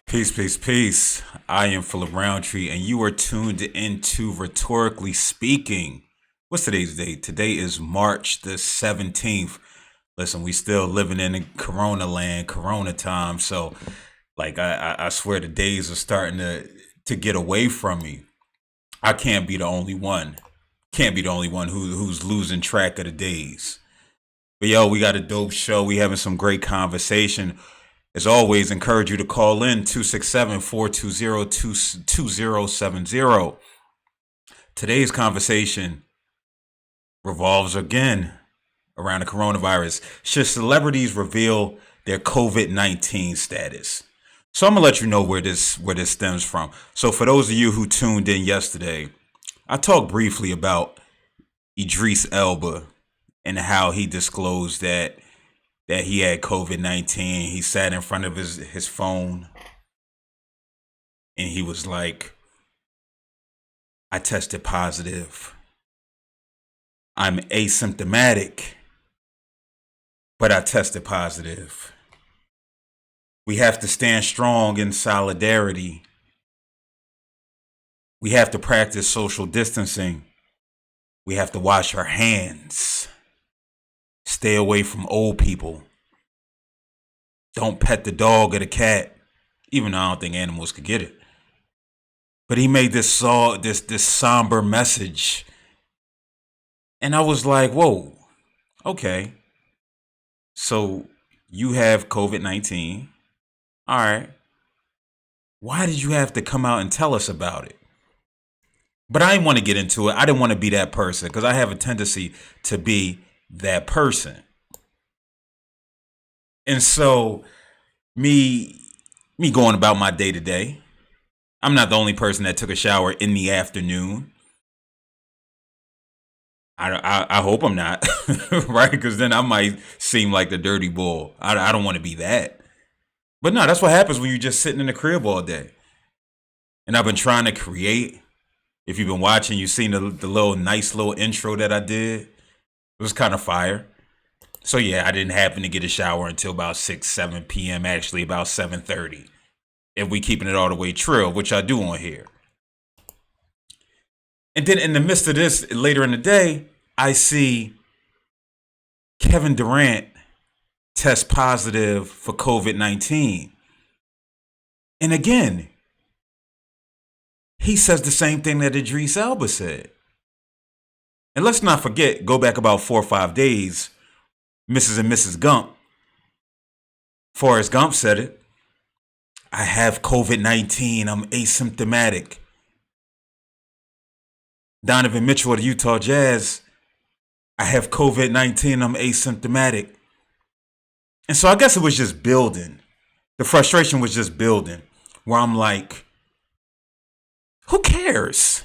Peace, peace, peace. I am Phillip Roundtree, and you are tuned into Rhetorically Speaking. What's today's date? Today is March the 17th. Listen, we still living in Corona land, Corona time. So, I swear the days are starting to get away from me. I can't be the only one. Can't be the only one who's losing track of the days. But yo, we got a dope show. We having some great conversation. As always, encourage you to call in 267-420-2070. Today's conversation revolves again around the coronavirus. Should celebrities reveal their COVID-19 status? So I'm gonna let you know where this stems from. So for those of you who tuned in yesterday, I talked briefly about Idris Elba and how he disclosed that he had COVID-19. He sat in front of his phone and he was like, I tested positive. I'm asymptomatic, but I tested positive. We have to stand strong in solidarity. We have to practice social distancing. We have to wash our hands. Stay away from old people. Don't pet the dog or the cat, even though I don't think animals could get it. But he made this somber message. And I was like, whoa, okay. So you have COVID-19. All right. Why did you have to come out and tell us about it? But I didn't want to get into it. I didn't want to be that person because I have a tendency to be that person. And so me going about my day to day, I'm not the only person that took a shower in the afternoon. I hope I'm not, right? Because then I might seem like the dirty bull. I don't want to be that. But no, that's what happens when you're just sitting in the crib all day. And I've been trying to create. If you've been watching, you've seen the nice little intro that I did. It was kind of fire. So yeah, I didn't happen to get a shower until about 7 p.m. Actually, about 7:30. If we keeping it all the way trill, which I do on here. And then in the midst of this, later in the day, I see Kevin Durant test positive for COVID-19. And again, he says the same thing that Idris Elba said. And let's not forget, go back about 4 or 5 days, Mrs. and Mrs. Gump, Forrest Gump said it. I have COVID-19. I'm asymptomatic. Donovan Mitchell of the Utah Jazz, I have COVID-19. I'm asymptomatic. And so I guess it was just building. The frustration was just building, where I'm like, who cares?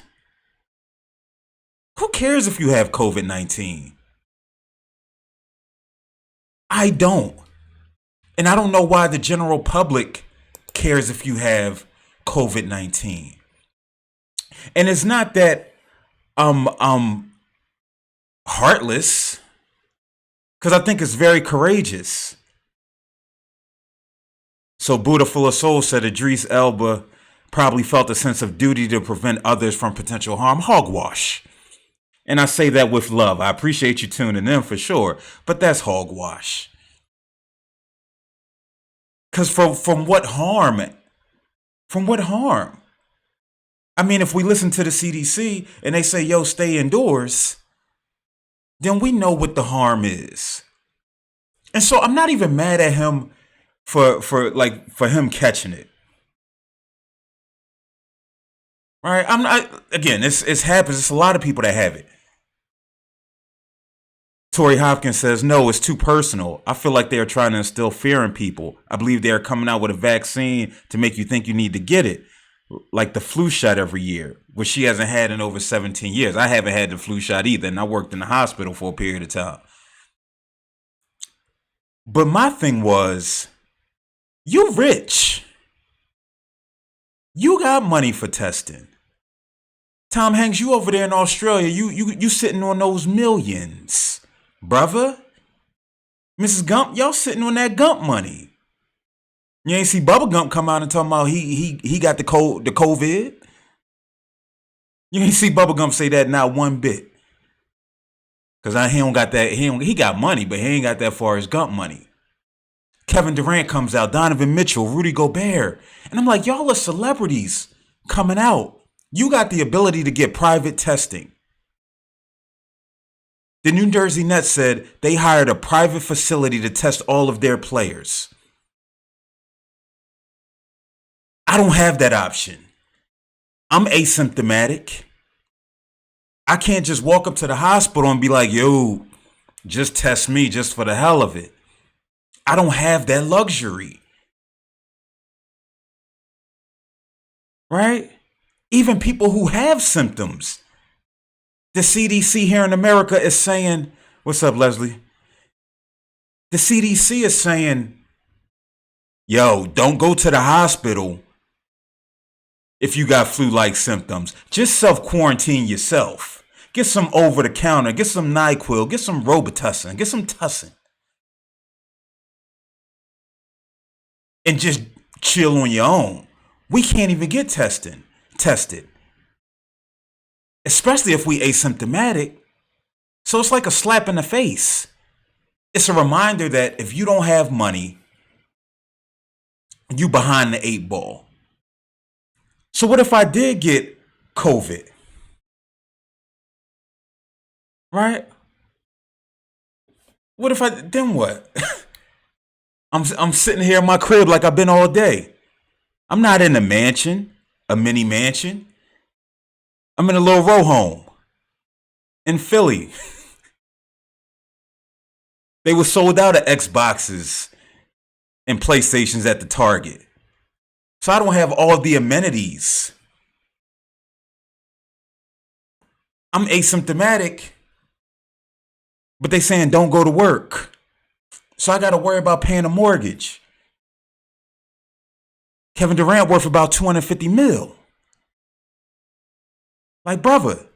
Who cares if you have COVID-19? I don't. And I don't know why the general public cares if you have COVID-19. And it's not that I'm heartless, because I think it's very courageous. So Buddha Full of Soul said Idris Elba probably felt a sense of duty to prevent others from potential harm. Hogwash. And I say that with love. I appreciate you tuning in for sure, but that's hogwash. Because from what harm? From what harm? I mean, if we listen to the CDC and they say, yo, stay indoors, then we know what the harm is. And so I'm not even mad at him for him catching it. Right? I'm not, again, it's happens. It's a lot of people that have it. Tori Hopkins says, no, it's too personal. I feel like they are trying to instill fear in people. I believe they are coming out with a vaccine to make you think you need to get it. Like the flu shot every year, which she hasn't had in over 17 years. I haven't had the flu shot either, and I worked in the hospital for a period of time. But my thing was, you rich. You got money for testing. Tom Hanks, you over there in Australia, you sitting on those millions, brother. Mrs. Gump, y'all sitting on that Gump money. You ain't see Bubblegum come out and talking about he got the COVID. You ain't see Bubblegum say that not one bit. Cause he don't got that. He got money, but he ain't got that Forrest Gump money. Kevin Durant comes out, Donovan Mitchell, Rudy Gobert, and I'm like, y'all are celebrities coming out. You got the ability to get private testing. The New Jersey Nets said they hired a private facility to test all of their players. I don't have that option. I'm asymptomatic. I can't just walk up to the hospital and be like, yo, just test me just for the hell of it. I don't have that luxury. Right? Even people who have symptoms. The CDC here in America is saying, what's up, Leslie? The CDC is saying, yo, don't go to the hospital if you got flu-like symptoms. Just self-quarantine yourself. Get some over-the-counter, get some NyQuil, get some Robitussin, get some Tussin. And just chill on your own. We can't even get tested. Especially if we asymptomatic. So it's like a slap in the face. It's a reminder that if you don't have money, you behind the 8 ball. So what if I did get COVID? Right? What if then what? I'm sitting here in my crib like I've been all day. I'm not in a mansion, a mini mansion. I'm in a little row home in Philly. They were sold out of Xboxes and PlayStations at the Target. So I don't have all the amenities. I'm asymptomatic, but they saying don't go to work. So I got to worry about paying a mortgage. Kevin Durant worth about 250 mil. Like, brother,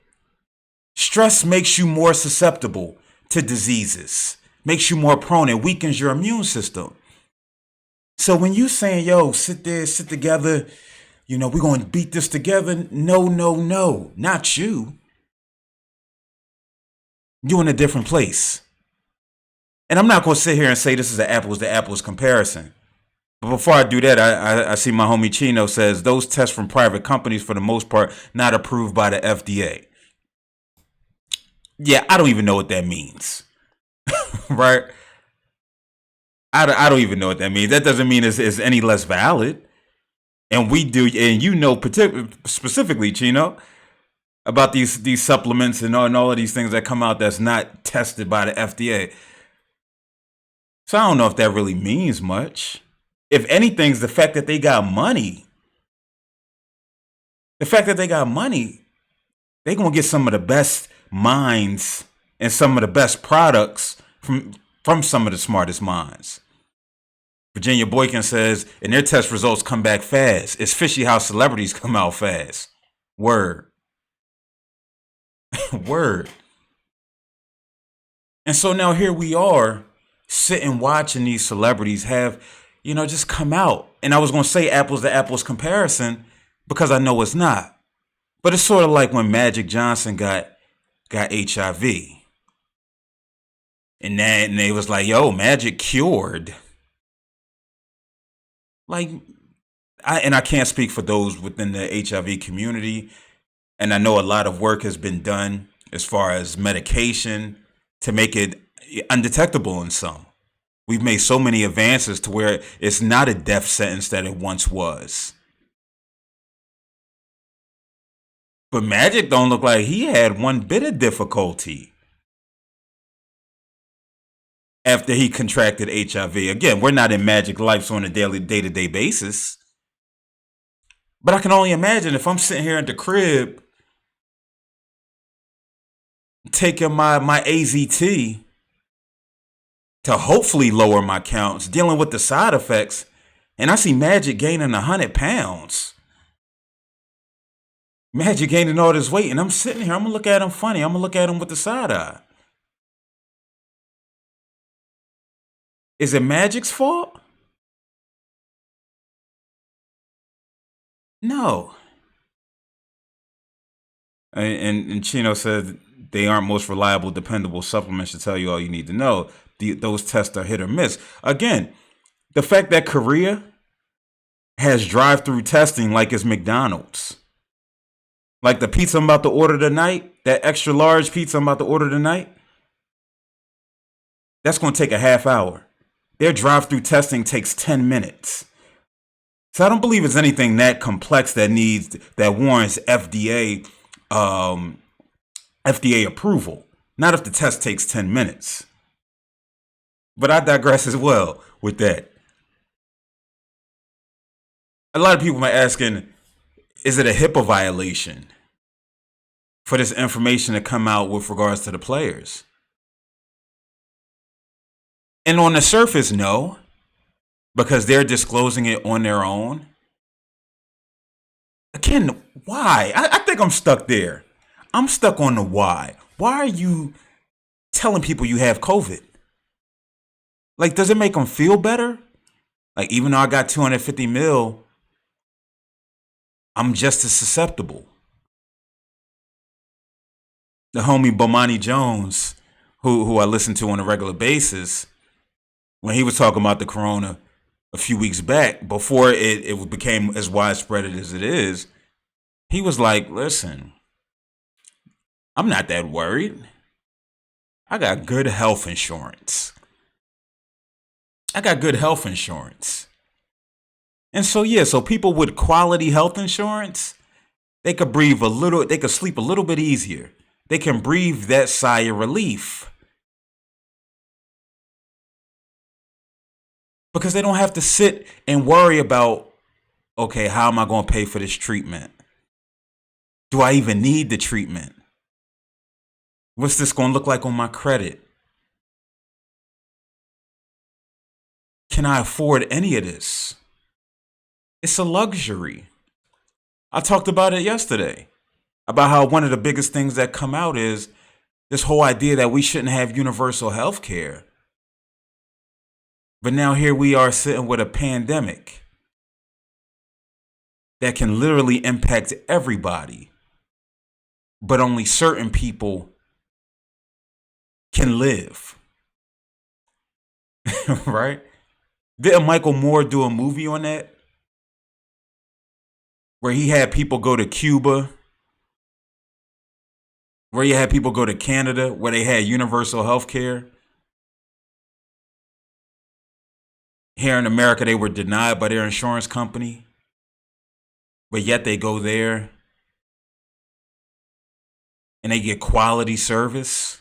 stress makes you more susceptible to diseases, makes you more prone, and weakens your immune system. So when you saying, yo, sit together, we're going to beat this together. No, not you. You're in a different place. And I'm not going to sit here and say this is an apples to apples comparison. But before I do that, I see my homie Chino says those tests from private companies, for the most part, not approved by the FDA. Yeah, I don't even know what that means. Right? I don't even know what that means. That doesn't mean it's any less valid. And we do, and specifically, Chino, about these supplements and all of these things that come out that's not tested by the FDA. So I don't know if that really means much. If anything, the fact that they got money. The fact that they got money, they're going to get some of the best minds and some of the best products from some of the smartest minds. Virginia Boykin says, and their test results come back fast. It's fishy how celebrities come out fast. Word. Word. And so now here we are sitting watching these celebrities have, just come out. And I was going to say apples to apples comparison because I know it's not. But it's sort of like when Magic Johnson got HIV. And they was like, yo, Magic cured. Like, I can't speak for those within the HIV community. And I know a lot of work has been done as far as medication to make it undetectable in some. We've made so many advances to where it's not a death sentence that it once was. But Magic don't look like he had one bit of difficulty after he contracted HIV. Again, we're not in Magic lives on a daily, day-to-day basis. But I can only imagine if I'm sitting here at the crib taking my AZT to hopefully lower my counts, dealing with the side effects, and I see Magic gaining 100 pounds. Magic gaining all this weight, and I'm sitting here, I'm going to look at him funny. I'm going to look at him with the side eye. Is it Magic's fault? No. And Chino said they aren't most reliable, dependable supplements to tell you all you need to know. Those tests are hit or miss. Again, the fact that Korea has drive-through testing like it's McDonald's. Like the pizza I'm about to order tonight, that extra large pizza I'm about to order tonight, that's going to take a half hour. Their drive-through testing takes 10 minutes. So I don't believe it's anything that complex that warrants FDA approval. Not if the test takes 10 minutes. But I digress as well with that. A lot of people are asking, is it a HIPAA violation for this information to come out with regards to the players? And on the surface, no, because they're disclosing it on their own. Again, why? I think I'm stuck there. I'm stuck on the why. Why are you telling people you have COVID? Like, does it make them feel better? Like, even though I got 250 mil, I'm just as susceptible. The homie Bomani Jones, who I listen to on a regular basis, when he was talking about the corona a few weeks back, before it became as widespread as it is, he was like, listen, I'm not that worried. I got good health insurance. And so people with quality health insurance, they could sleep a little bit easier. They can breathe that sigh of relief. Because they don't have to sit and worry about, okay, how am I going to pay for this treatment? Do I even need the treatment? What's this going to look like on my credit? Can I afford any of this? It's a luxury. I talked about it yesterday, about how one of the biggest things that come out is this whole idea that we shouldn't have universal health care. But now here we are sitting with a pandemic that can literally impact everybody, but only certain people can live. Right? Didn't Michael Moore do a movie on that? Where he had people go to Cuba, where you had people go to Canada, where they had universal health care. Here in America, they were denied by their insurance company, but yet they go there and they get quality service.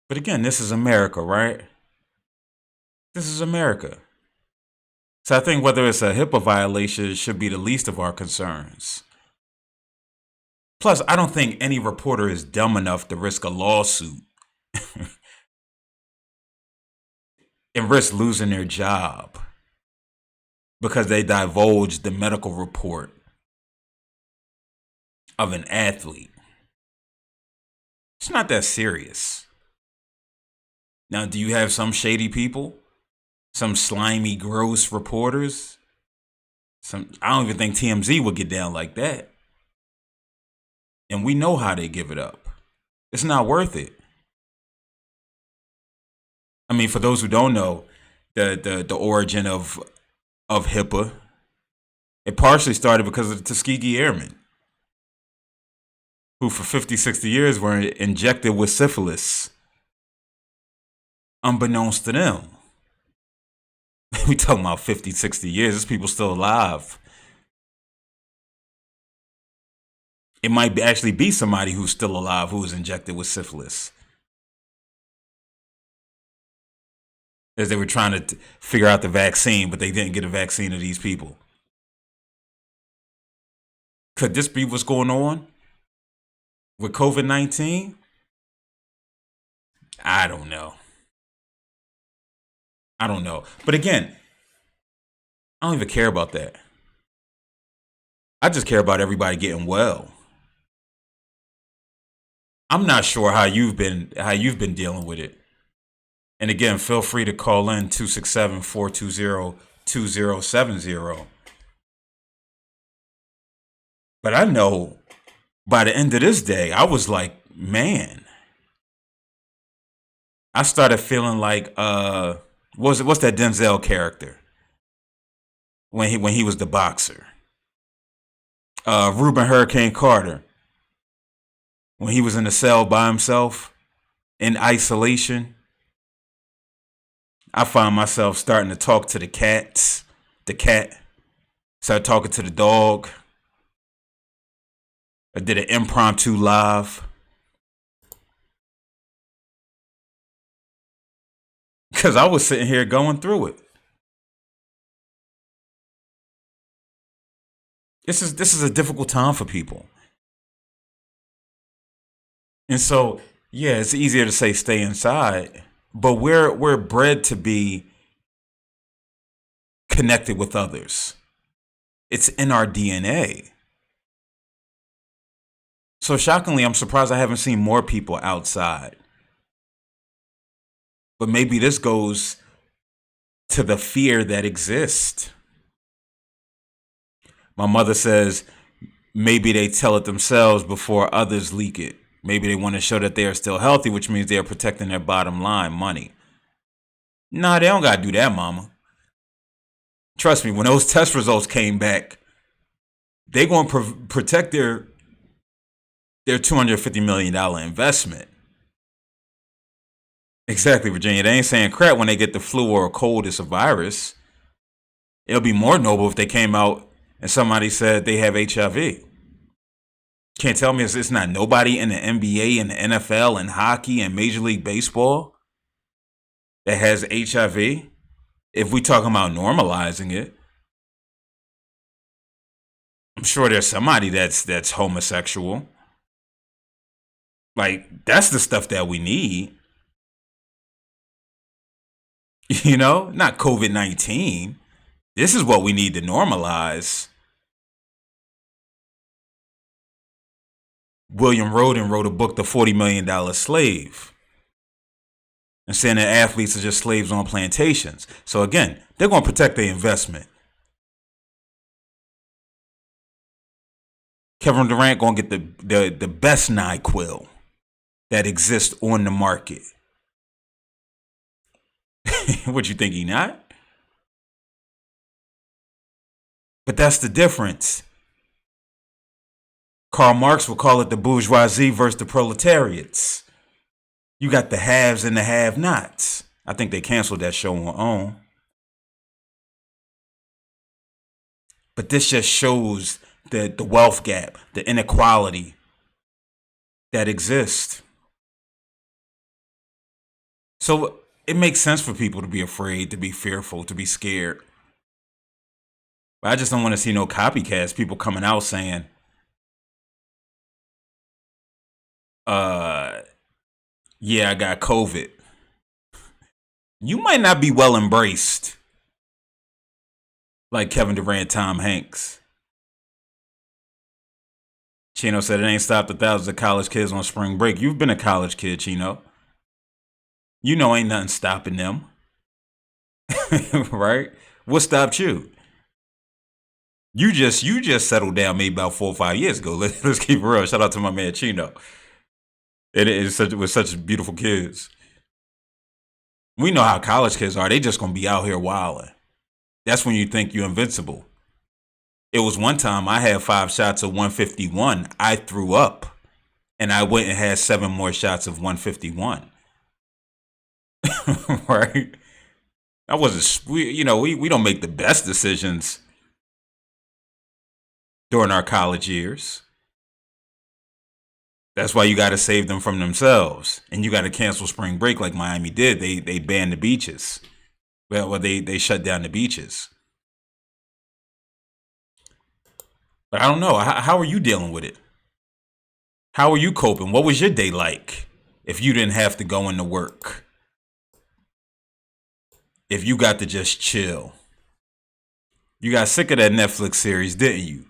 But again, this is America, right? This is America. So I think whether it's a HIPAA violation should be the least of our concerns. Plus, I don't think any reporter is dumb enough to risk a lawsuit and risk losing their job because they divulged the medical report of an athlete. It's not that serious. Now, do you have some shady people? Some slimy, gross reporters? I don't even think TMZ would get down like that. And we know how they give it up. It's not worth it. I mean, for those who don't know, the origin of HIPAA, it partially started because of the Tuskegee Airmen, who for 50, 60 years were injected with syphilis, unbeknownst to them. We talking about 50, 60 years. There's people still alive. It might actually be somebody who's still alive who was injected with syphilis, as they were trying to figure out the vaccine, but they didn't get a vaccine to these people. Could this be what's going on with COVID-19? I don't know. But again, I don't even care about that. I just care about everybody getting well. I'm not sure how you've been dealing with it. And again, feel free to call in 267-420-2070. But I know by the end of this day, I was like, man, I started feeling like what's that Denzel character when he was the boxer? Reuben Hurricane Carter, when he was in the cell by himself in isolation. I found myself starting to talk to the cats. The cat started talking to the dog. I did an impromptu live because I was sitting here going through it. This is a difficult time for people. And so, yeah, it's easier to say stay inside, but we're bred to be connected with others. It's in our DNA. So shockingly, I'm surprised I haven't seen more people outside. But maybe this goes to the fear that exists. My mother says maybe they tell it themselves before others leak it. Maybe they want to show that they are still healthy, which means they are protecting their bottom line, money. Nah, they don't got to do that, mama. Trust me, when those test results came back, they going to protect their $250 million investment. Exactly, Virginia. They ain't saying crap when they get the flu or a cold. It's a virus. It'll be more noble if they came out and somebody said they have HIV. Can't tell me it's not nobody in the NBA and the NFL and hockey and Major League Baseball that has HIV. If we talking about normalizing it, I'm sure there's somebody that's homosexual. Like, that's the stuff that we need. You know, not COVID-19. This is what we need to normalize. William Roden wrote a book, The $40 Million Slave, and saying that athletes are just slaves on plantations. So again, they're going to protect their investment. Kevin Durant going to get the best NyQuil that exists on the market. What you think he not? But that's the difference. Karl Marx would call it the bourgeoisie versus the proletariats. You got the haves and the have-nots. I think they canceled that show on OWN. But this just shows the wealth gap, the inequality that exists. So it makes sense for people to be afraid, to be fearful, to be scared. But I just don't want to see no copycats, people coming out saying, yeah, I got COVID. You might not be well embraced like Kevin Durant, Tom Hanks. Chino said it ain't stopped the thousands of college kids on spring break. You've been a college kid, Chino. You know ain't nothing stopping them. Right? What stopped you? You just settled down maybe about 4 or 5 years ago. Let's keep it real. Shout out to my man Chino. It is with such beautiful kids. We know how college kids are. They just gonna be out here wilding. That's when you think you're invincible. It was one time I had 5 shots of 151. I threw up, and I went and had 7 more shots of 151. Right? I wasn't. We don't make the best decisions during our college years. That's why you got to save them from themselves, and you got to cancel spring break like Miami did. They banned the beaches. Well, they shut down the beaches. But I don't know. How are you dealing with it? How are you coping? What was your day like if you didn't have to go into work? If you got to just chill? You got sick of that Netflix series, didn't you?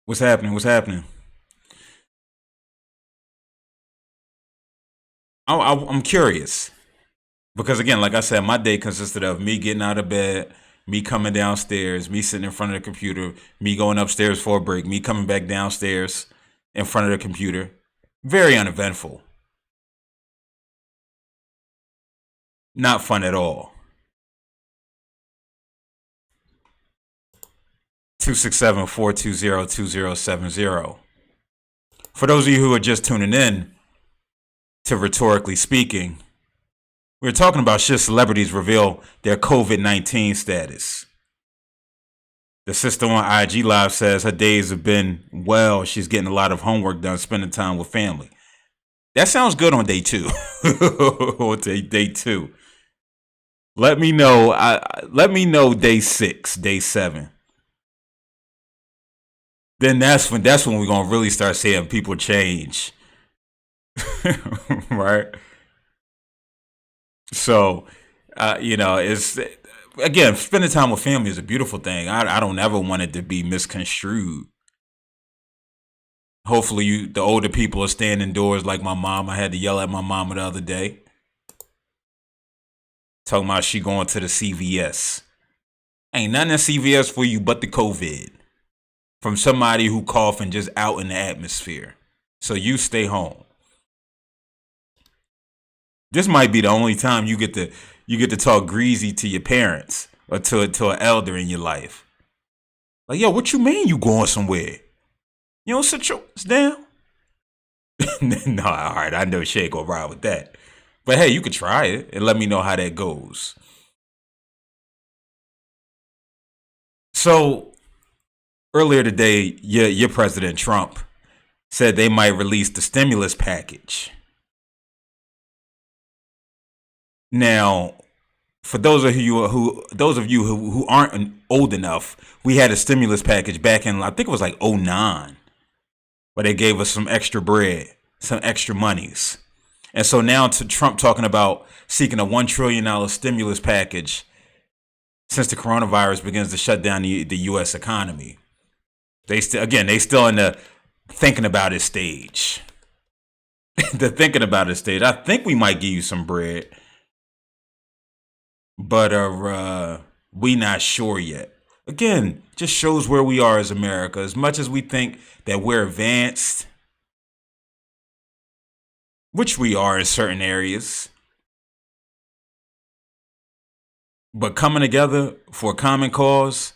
What's happening? What's happening? I'm curious because again, like I said, my day consisted of me getting out of bed, me coming downstairs, me sitting in front of the computer, me going upstairs for a break, me coming back downstairs in front of the computer. Very uneventful. Not fun at all. 267-420-2070. For those of you who are just tuning in to Rhetorically Speaking, we're talking about should celebrities reveal their COVID-19 status. The sister on IG Live says her days have been well. She's getting a lot of homework done, spending time with family. That sounds good on day 2. On day 2. Let me know. Let me know day 6, day 7. Then that's when we're gonna really start seeing people change. Right? So, it's, again, spending time with family is a beautiful thing. I don't ever want it to be misconstrued. Hopefully the older people are staying indoors like my mom. I had to yell at my mama the other day. Talking about she going to the CVS. Ain't nothing at CVS for you but the COVID. From somebody who coughing just out in the atmosphere. So you stay home. This might be the only time you get to talk greasy to your parents or to an elder in your life. Like, yo, what you mean you going somewhere? You don't sit your ass down? No, all right, I know she ain't gonna ride with that. But hey, you could try it and let me know how that goes. So earlier today, your President Trump said they might release the stimulus package. Now, for those of you who aren't old enough, we had a stimulus package back in, I think it was like 2009, where they gave us some extra bread, some extra monies. And so now to Trump talking about seeking a $1 trillion stimulus package since the coronavirus begins to shut down the U.S. economy. They still in the thinking about it stage. The thinking about it stage. I think we might give you some bread, but we not sure yet. Again, just shows where we are as America. As much as we think that we're advanced, which we are in certain areas, but coming together for a common cause,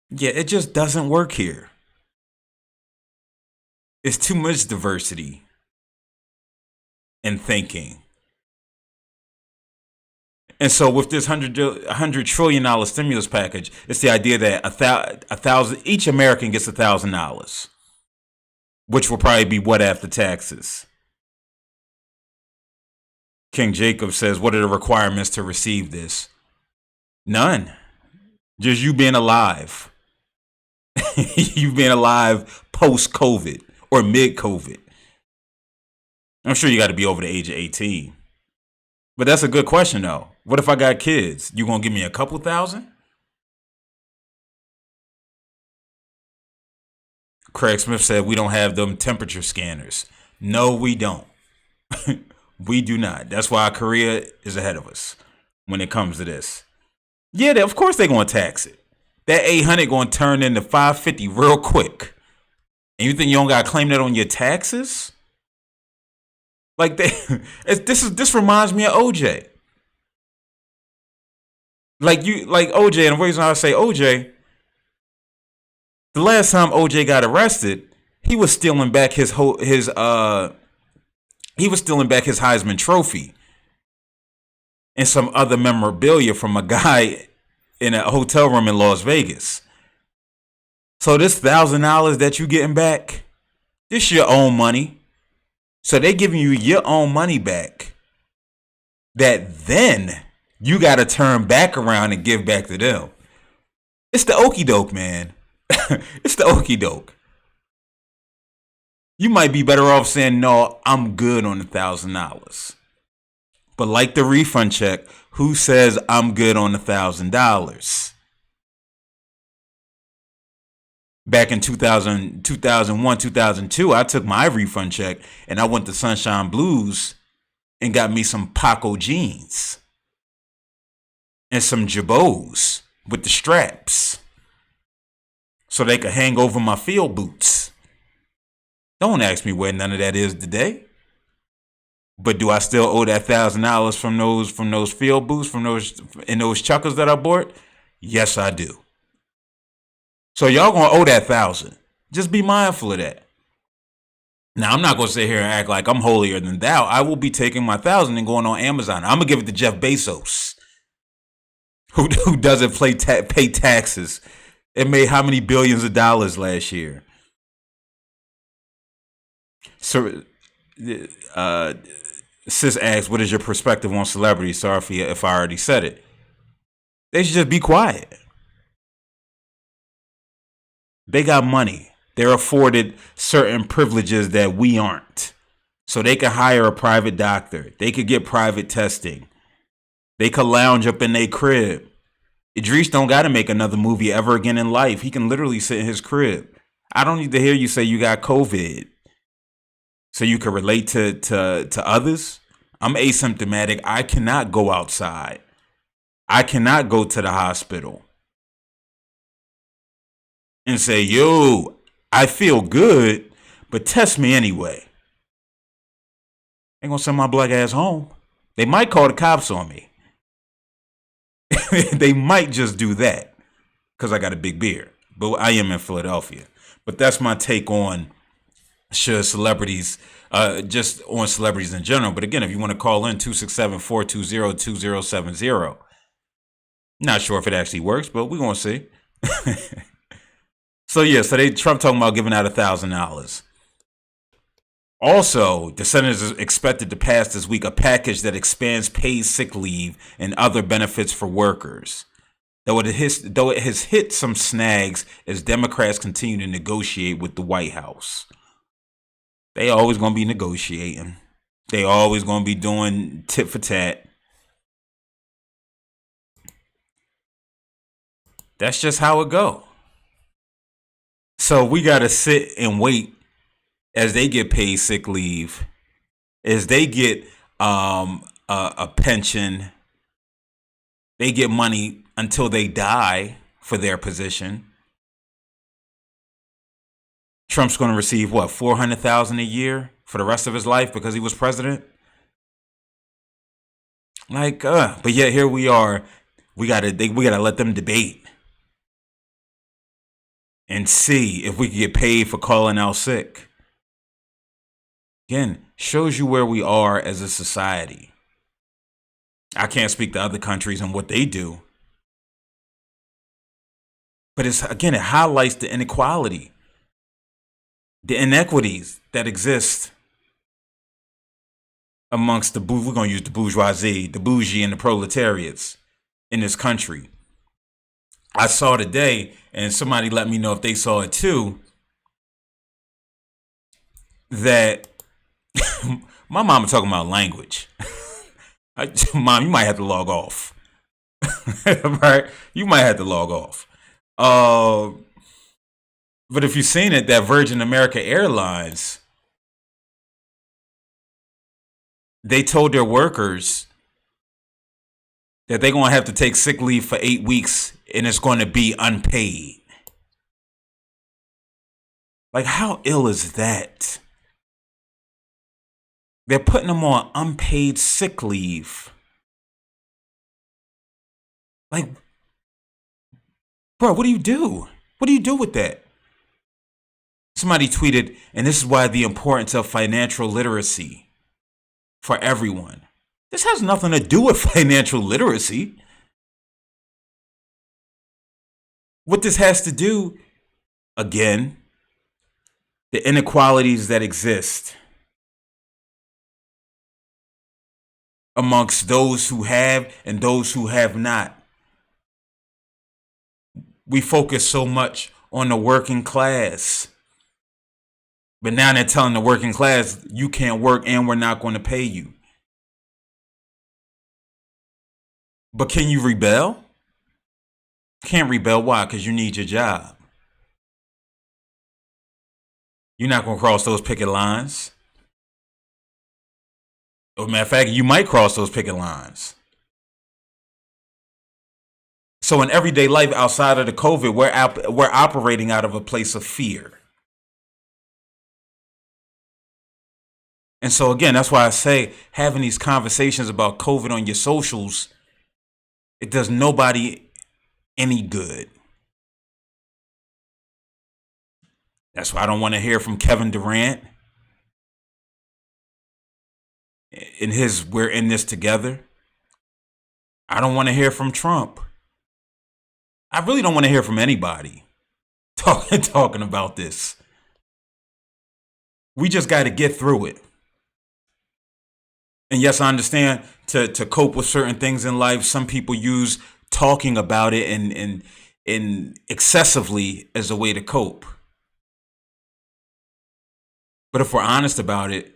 yeah, it just doesn't work here. It's too much diversity in thinking. And so with this $100 trillion stimulus package, it's the idea that each American gets $1,000, which will probably be what after taxes. King Jacob says, what are the requirements to receive this? None. Just you being alive. You being alive post-COVID or mid-COVID. I'm sure you got to be over the age of 18. But that's a good question, though. What if I got kids? You gonna give me a couple thousand? Craig Smith said we don't have them temperature scanners. No, we don't. We do not. That's why Korea is ahead of us when it comes to this. Yeah, of course they're gonna tax it. That 800 gonna turn into 550 real quick. And you think you don't gotta claim that on your taxes? Like this reminds me of OJ. Like OJ, and the reason I say OJ, the last time OJ got arrested, he was stealing back his Heisman Trophy and some other memorabilia from a guy in a hotel room in Las Vegas. So this $1,000 that you getting back, this your own money. So they giving you your own money back that then you got to turn back around and give back to them. It's the okie doke, man. It's the okie doke. You might be better off saying, no, I'm good on $1,000. But like the refund check, who says I'm good on $1,000? Back in 2001, 2002, I took my refund check and I went to Sunshine Blues and got me some Paco jeans. and some jabots with the straps so they could hang over my field boots. Don't ask me where none of that is today. But do I still owe that $1,000 from those field boots, from those chuckers that I bought? Yes, I do. So y'all gonna owe that $1,000. Just be mindful of that. Now I'm not gonna sit here and act like I'm holier than thou. I will be taking my $1,000 and going on Amazon. I'm gonna give it to Jeff Bezos, who doesn't pay taxes. It made how many billions of dollars last year? So, Sis asks, what is your perspective on celebrities? Sorry if I already said it. They should just be quiet. They got money. They're afforded certain privileges that we aren't. So they can hire a private doctor. They could get private testing. They could lounge up in their crib. Idris don't got to make another movie ever again in life. He can literally sit in his crib. I don't need to hear you say you got COVID so you can relate to others. I'm asymptomatic. I cannot go outside. I cannot go to the hospital and say, yo, I feel good, but test me anyway. Ain't gonna send my black ass home. They might call the cops on me. They might just do that because I got a big beard. But I am in Philadelphia. But that's my take on celebrities, just on celebrities in general. But again, if you want to call in, 267-420-2070. Not sure if it actually works, but we're going to see. So Trump talking about giving out $1,000. Also, the Senate is expected to pass this week a package that expands paid sick leave and other benefits for workers. Though it has hit some snags as Democrats continue to negotiate with the White House. They always going to be negotiating. They always going to be doing tit for tat. That's just how it go. So we got to sit and wait as they get paid sick leave, as they get a pension. They get money until they die for their position. Trump's going to receive what, $400,000 a year for the rest of his life because he was president. But yet here we are. We gotta let them debate and see if we can get paid for calling out sick. Again, shows you where we are as a society. I can't speak to other countries and what they do. But it highlights the inequality, the inequities that exist amongst we're going to use the bourgeoisie, the bougie, and the proletariats in this country. I saw today, and somebody let me know if they saw it too, that my mama talking about language. Mom, you might have to log off. Right? You might have to log off. But if you've seen it, that Virgin America Airlines, they told their workers that they're going to have to take sick leave for 8 weeks and it's going to be unpaid. How ill is that? They're putting them on unpaid sick leave. Bro, what do you do? What do you do with that? Somebody tweeted, and this is why the importance of financial literacy for everyone. This has nothing to do with financial literacy. What this has to do, again, the inequalities that exist amongst those who have and those who have not. We focus so much on the working class. But now they're telling the working class, you can't work and we're not going to pay you. But can you rebel? Can't rebel. Why? Because you need your job. You're not going to cross those picket lines. As a matter of fact, you might cross those picket lines. So in everyday life outside of the COVID, we're operating out of a place of fear. And so again, that's why I say having these conversations about COVID on your socials, it does nobody any good. That's why I don't want to hear from Kevin Durant in his "we're in this together." I don't want to hear from Trump. I really don't want to hear from anybody talking about this. We just got to get through it. And yes, I understand to cope with certain things in life, some people use talking about it and excessively as a way to cope. But if we're honest about it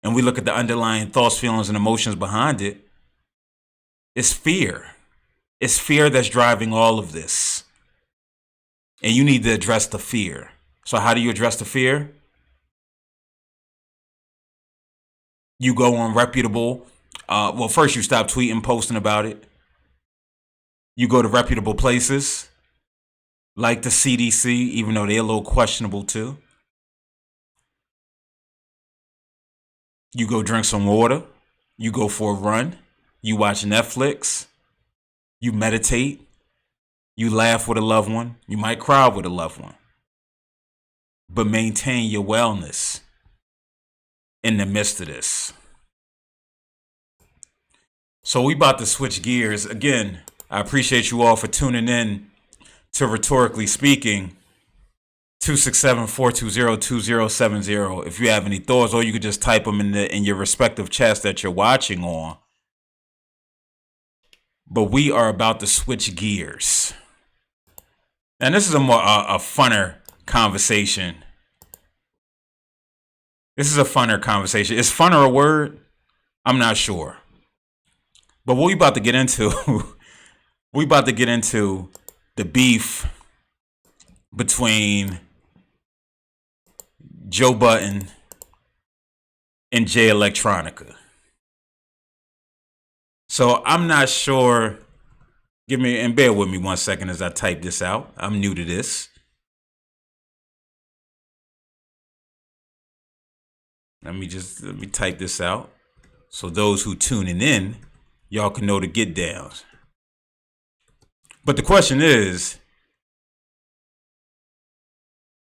and we look at the underlying thoughts, feelings, and emotions behind it, it's fear. It's fear that's driving all of this. And you need to address the fear. So how do you address the fear? You go on reputable. First you stop tweeting, posting about it. You go to reputable places like the CDC, even though they're a little questionable too. You go drink some water. You go for a run. You watch Netflix. You meditate. You laugh with a loved one. You might cry with a loved one. But maintain your wellness in the midst of this. So we about to switch gears. Again, I appreciate you all for tuning in to Rhetorically Speaking. 267-420-2070. If you have any thoughts, or you could just type them in your respective chats that you're watching on. But we are about to switch gears. And this is a funner conversation. Is funner a word? I'm not sure. But what we about to get into, the beef between Joe Budden and Electronica. So I'm not sure. Bear with me 1 second as I type this out. I'm new to this. Let me type this out. So those who tuning in, y'all can know the get downs. But the question is,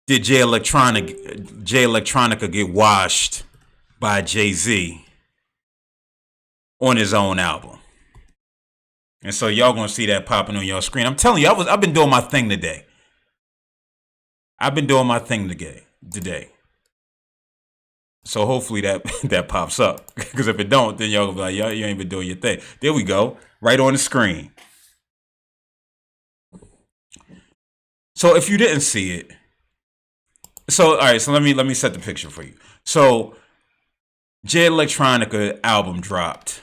did Jay Electronica get washed by Jay-Z on his own album? And so y'all gonna see that popping on your screen. I'm telling you, I've been doing my thing today. Today. So hopefully that pops up. Because if it don't, then y'all gonna be like, you ain't been doing your thing. There we go. Right on the screen. So if you didn't see it, all right, so let me set the picture for you. So Jay Electronica album dropped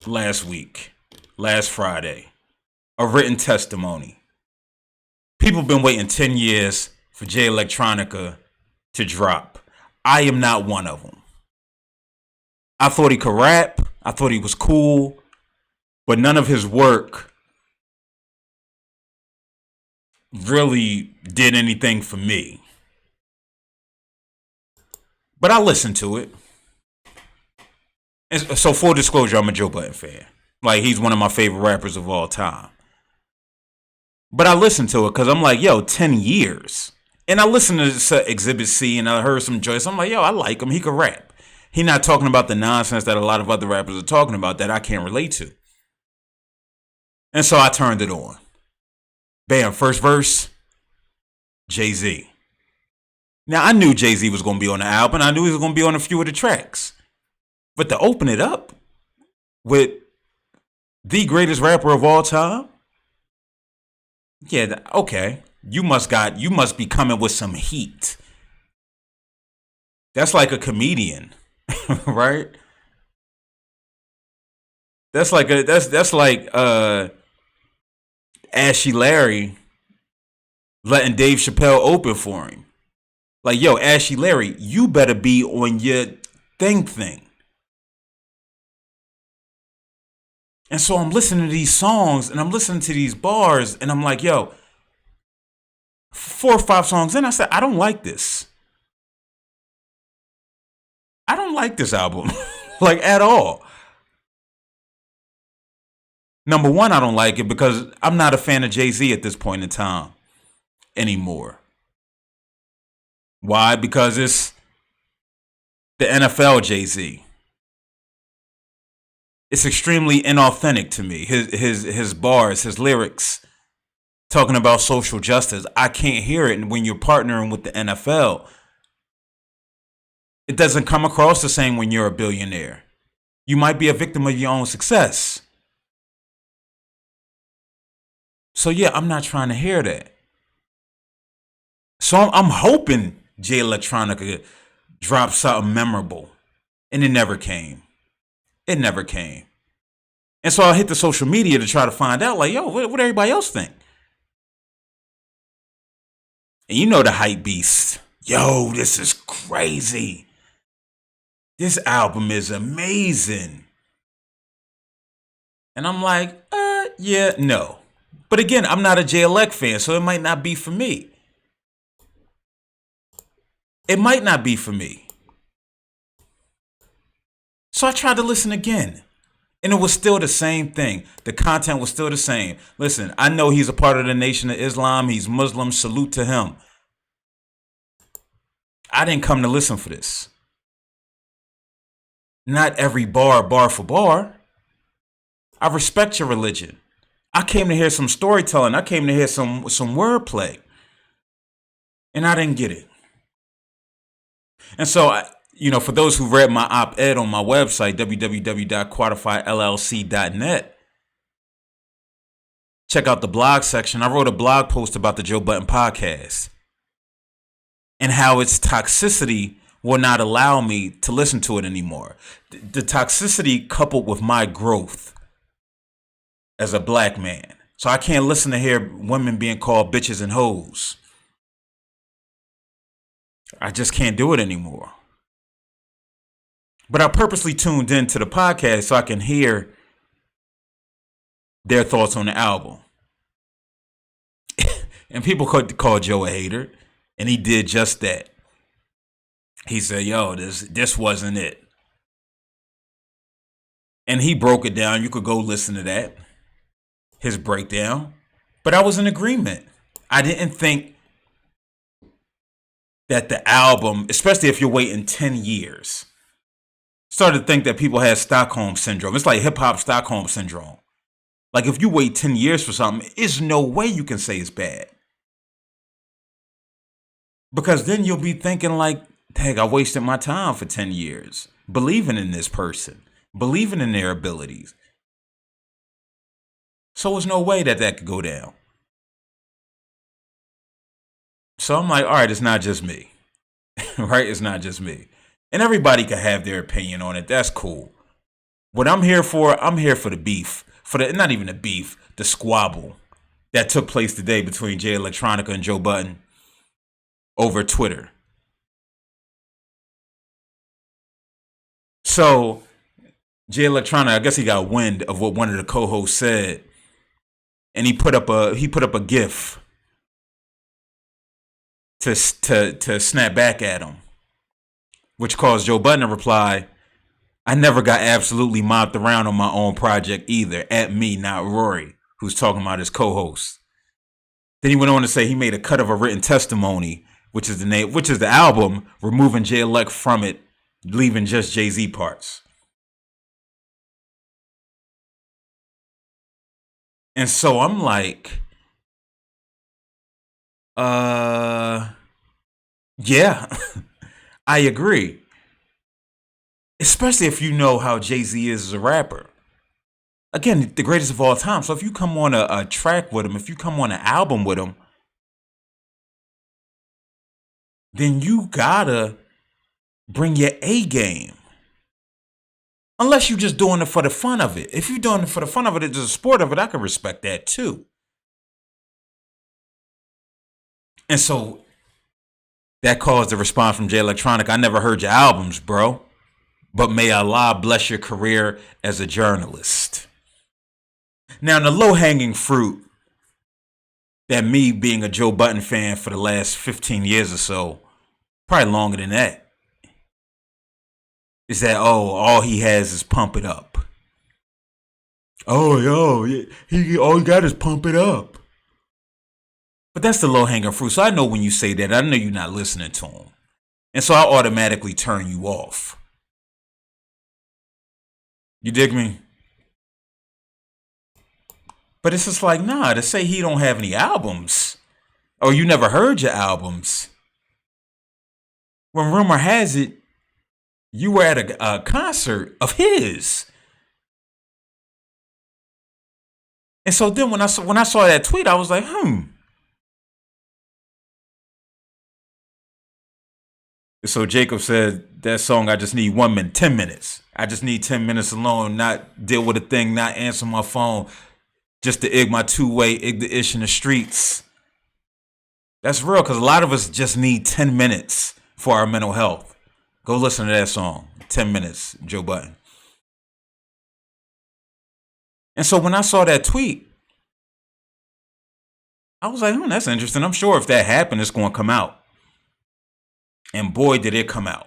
last Friday, a written testimony. People have been waiting 10 years for Jay Electronica to drop. I am not one of them. I thought he could rap. I thought he was cool, but none of his work really did anything for me. But I listened to it. And so full disclosure, I'm a Joe Budden fan. Like, he's one of my favorite rappers of all time. But I listened to it because I'm like, 10 years. And I listened to Exhibit C and I heard some Joyce. I'm like, I like him. He could rap. He not talking about the nonsense that a lot of other rappers are talking about that I can't relate to. And so I turned it on. Bam, first verse, Jay-Z. Now, I knew Jay-Z was going to be on the album. I knew he was going to be on a few of the tracks. But to open it up with the greatest rapper of all time? Yeah, okay. You must be coming with some heat. That's like a comedian, right? That's like Ashy Larry letting Dave Chappelle open for him. Like, Ashy Larry, you better be on your thing. And so I'm listening to these songs and I'm listening to these bars and I'm like, yo, 4 or 5 songs in, I said, I don't like this. I don't like this album, like at all. Number one, I don't like it because I'm not a fan of Jay-Z at this point in time anymore. Why? Because it's the NFL Jay-Z. It's extremely inauthentic to me. His bars, his lyrics, talking about social justice. I can't hear it. And when you're partnering with the NFL, it doesn't come across the same when you're a billionaire. You might be a victim of your own success. So yeah, I'm not trying to hear that. So I'm hoping J Electronica drops something memorable. And it never came. It never came. And so I hit the social media to try to find out, like, yo, what everybody else think? And you know the hype beast. Yo, this is crazy. This album is amazing. And I'm like, yeah, no. But again, I'm not a J Elec fan, so it might not be for me. It might not be for me. So I tried to listen again. And it was still the same thing. The content was still the same. Listen, I know he's a part of the Nation of Islam. He's Muslim. Salute to him. I didn't come to listen for this. Not every bar for bar. I respect your religion. I came to hear some storytelling. I came to hear some wordplay. And I didn't get it. And so, for those who read my op-ed on my website, www.quantifyllc.net, check out the blog section. I wrote a blog post about the Joe Budden podcast and how its toxicity will not allow me to listen to it anymore. The toxicity coupled with my growth as a black man. So I can't listen to hear women being called bitches and hoes. I just can't do it anymore. But I purposely tuned into the podcast so I can hear their thoughts on the album. And people could call Joe a hater, and he did just that. He said, yo, this wasn't it. And he broke it down. You could go listen to that, his breakdown. But I was in agreement. I didn't think that the album, especially if you're waiting 10 years, started to think that people had Stockholm syndrome. It's like hip hop Stockholm syndrome. Like if you wait 10 years for something, there's no way you can say it's bad. Because then you'll be thinking like, dang, I wasted my time for 10 years believing in this person, believing in their abilities. So there's no way that could go down. So I'm like, all right, it's not just me. Right? It's not just me. And everybody can have their opinion on it. That's cool. What I'm here for the beef. Not even the beef, the squabble that took place today between J Electronica and Joe Budden over Twitter. So J Electronica, I guess he got wind of what one of the co-hosts said, and he put up a GIF to snap back at him, which caused Joe Budden to reply, I never got absolutely mopped around on my own project either. At me, not Rory, who's talking about his co-host. Then he went on to say he made a cut of a written testimony, which is the album, removing J Elec from it, leaving just Jay-Z parts. And so I'm like, yeah, I agree. Especially if you know how Jay-Z is as a rapper. Again, the greatest of all time. So if you come on a track with him, if you come on an album with him, then you gotta bring your A game. Unless you're just doing it for the fun of it. If you're doing it for the fun of it, it's a sport of it, I can respect that too. And so that caused a response from J Electronica. I never heard your albums, bro. But may Allah bless your career as a journalist. Now, the low-hanging fruit that me being a Joe Budden fan for the last 15 years or so, probably longer than that, is that, all he has is pump it up. Oh, yo, he all he got is pump it up. But that's the low-hanging fruit. So I know when you say that, I know you're not listening to him. And so I automatically turn you off. You dig me? But it's just like, nah, to say he don't have any albums, or you never heard your albums, when rumor has it, you were at a concert of his. And so then when I saw that tweet, I was like, So Jacob said, that song, I just need 1 minute, 10 minutes. I just need 10 minutes alone, not deal with a thing, not answer my phone, just to ig my two-way, ig the ish in the streets. That's real, because a lot of us just need 10 minutes for our mental health. Go listen to that song, 10 minutes, Joe Budden. And so when I saw that tweet, I was like, that's interesting. I'm sure if that happened, it's going to come out. And boy, did it come out.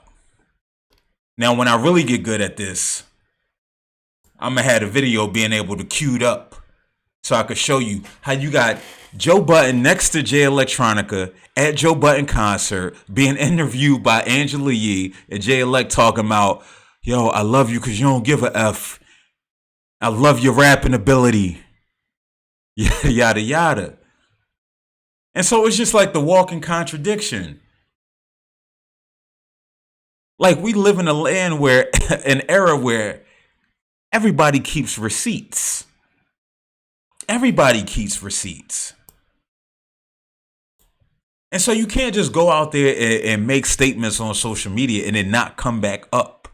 Now, when I really get good at this, I'm going to have a video being able to queued up so I could show you how you got Joe Budden next to Jay Electronica at Joe Budden concert being interviewed by Angela Yee and Jay Elec talking about, yo, I love you because you don't give a F. I love your rapping ability. Yada, yada, yada. And so it's just like the walking contradiction. Like we live in a land where, an era where everybody keeps receipts. Everybody keeps receipts. And so you can't just go out there and make statements on social media and then not come back up.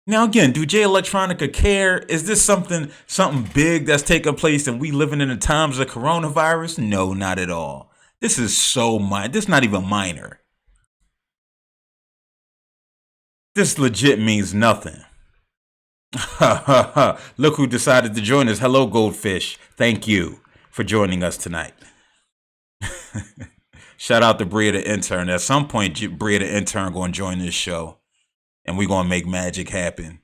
Now, again, do Jay Electronica care? Is this something big that's taking place and we living in the times of coronavirus? No, not at all. This is so minor. This is not even minor. This legit means nothing. Look who decided to join us. Hello, Goldfish. Thank you for joining us tonight. Shout out to Bria the intern. At some point, Bria the intern going to join this show, and we're going to make magic happen.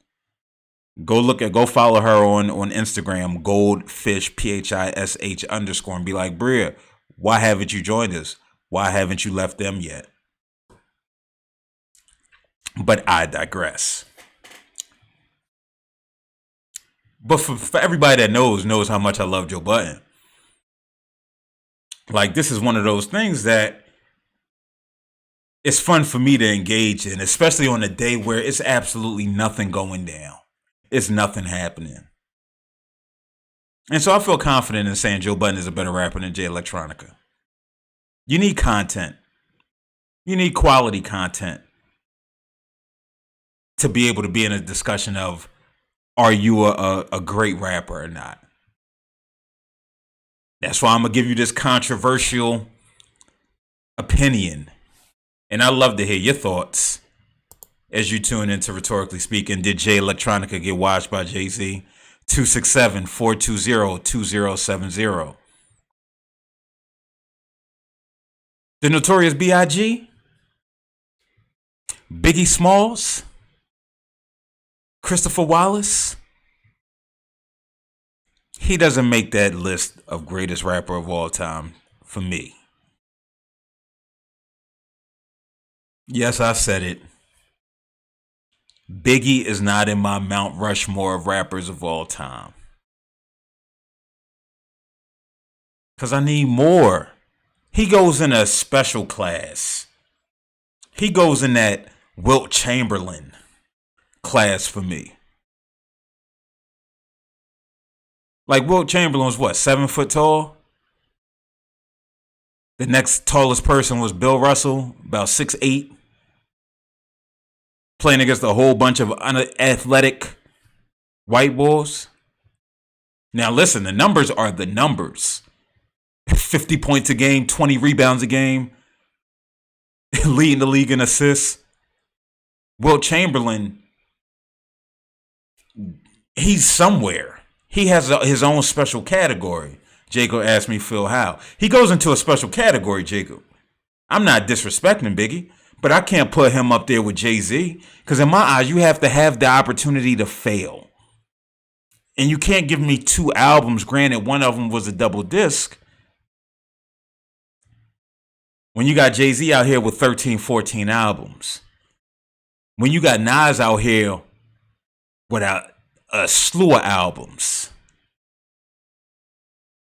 Go follow her on Instagram, Goldfish PHISH _ and be like, Bria, why haven't you joined us? Why haven't you left them yet? But I digress. But for everybody that knows how much I love Joe Budden. Like, this is one of those things that it's fun for me to engage in, especially on a day where it's absolutely nothing going down. It's nothing happening. And so I feel confident in saying Joe Budden is a better rapper than Jay Electronica. You need content. You need quality content to be able to be in a discussion of, are you a great rapper or not? That's why I'm going to give you this controversial opinion. And I'd love to hear your thoughts as you tune into Rhetorically Speaking. Did Jay Electronica get watched by Jay-Z? 267-420-2070. The Notorious B.I.G.? Biggie Smalls? Christopher Wallace? He doesn't make that list of greatest rapper of all time for me. Yes, I said it. Biggie is not in my Mount Rushmore of rappers of all time. Because I need more. He goes in a special class. He goes in that Wilt Chamberlain class for me. Like, Wilt Chamberlain was what, 7 foot tall? The next tallest person was Bill Russell, about 6'8", playing against a whole bunch of unathletic white boys. Now listen, the numbers are the numbers. 50 points a game, 20 rebounds a game, leading the league in assists. Wilt Chamberlain, he's somewhere. He has his own special category. Jacob asked me, Phil, how? He goes into a special category, Jacob. I'm not disrespecting Biggie, but I can't put him up there with Jay-Z, because in my eyes, you have to have the opportunity to fail. And you can't give me 2 albums. Granted, one of them was a double disc. When you got Jay-Z out here with 13, 14 albums. When you got Nas out here with a slew of albums.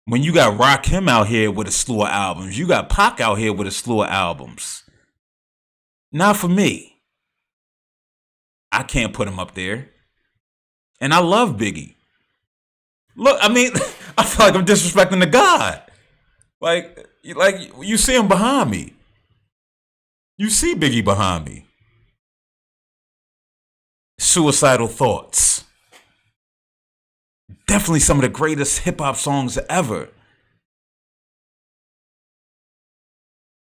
When you got Rakim out here with a slew of albums. You got Pac out here with a slew of albums. Not for me. I can't put him up there. And I love Biggie. Look, I mean, I feel like I'm disrespecting the God. Like you see him behind me. You see Biggie behind me. Suicidal Thoughts. Definitely some of the greatest hip-hop songs ever.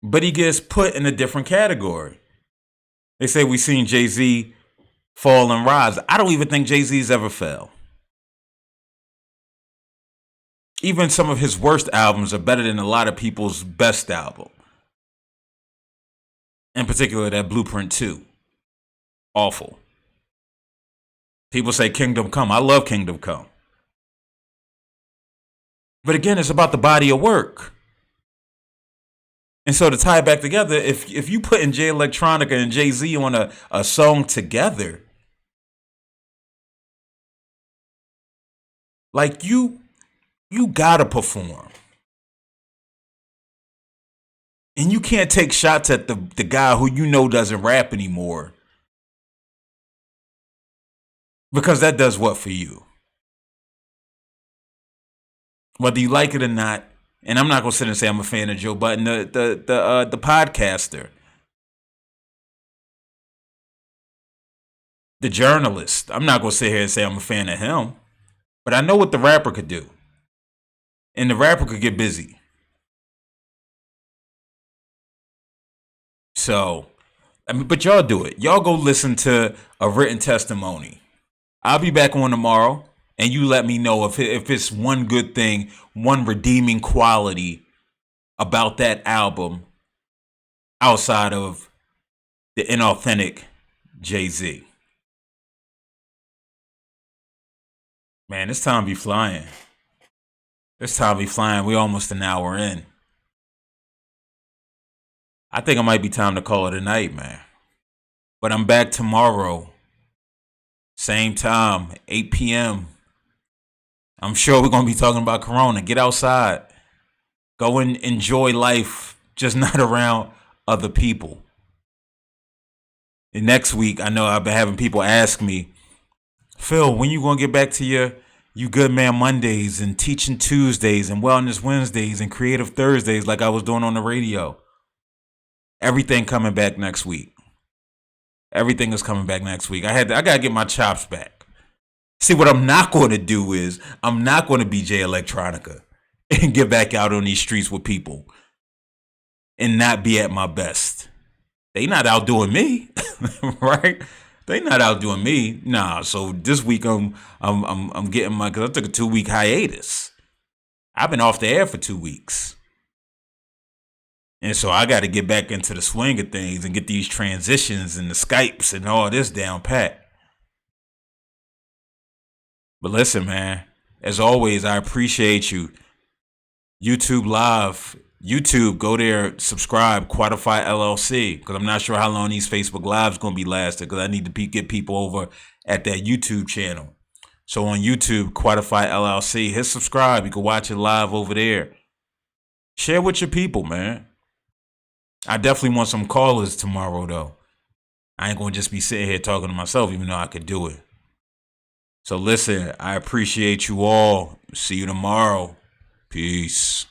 But he gets put in a different category. They say we seen Jay-Z fall and rise. I don't even think Jay-Z's ever fell. Even some of his worst albums are better than a lot of people's best album. In particular, that Blueprint 2. Awful. People say Kingdom Come. I love Kingdom Come. But again, it's about the body of work. And so to tie it back together, if you put in Jay Electronica and Jay-Z on a song together, like you gotta perform. And you can't take shots at the guy who you know doesn't rap anymore. Because that does what for you? Whether you like it or not, and I'm not gonna sit and say I'm a fan of Joe Budden, the podcaster, the journalist. I'm not gonna sit here and say I'm a fan of him, but I know what the rapper could do, and the rapper could get busy. So, I mean, but y'all do it. Y'all go listen to a written testimony. I'll be back on tomorrow. And you let me know if it's one good thing, one redeeming quality about that album outside of the inauthentic Jay-Z. Man, this time be flying. We almost an hour in. I think it might be time to call it a night, man. But I'm back tomorrow. Same time, 8 p.m. I'm sure we're going to be talking about Corona. Get outside. Go and enjoy life, just not around other people. And next week, I know I've been having people ask me, Phil, when you going to get back to your You Good Man Mondays and Teaching Tuesdays and Wellness Wednesdays and Creative Thursdays like I was doing on the radio? Everything coming back next week. Everything is coming back next week. I got to get my chops back. See, what I'm not going to do is I'm not going to be Jay Electronica and get back out on these streets with people and not be at my best. They not outdoing me, right? They not outdoing me. Nah. So this week I'm getting because I took a 2-week hiatus. I've been off the air for 2 weeks, and so I got to get back into the swing of things and get these transitions and the Skypes and all this down pat. But listen, man, as always, I appreciate you. YouTube Live. YouTube, go there, subscribe, Quantify LLC, because I'm not sure how long these Facebook Lives going to be lasting, because I need to get people over at that YouTube channel. So on YouTube, Quantify LLC, hit subscribe. You can watch it live over there. Share with your people, man. I definitely want some callers tomorrow, though. I ain't going to just be sitting here talking to myself, even though I could do it. So listen, I appreciate you all. See you tomorrow. Peace.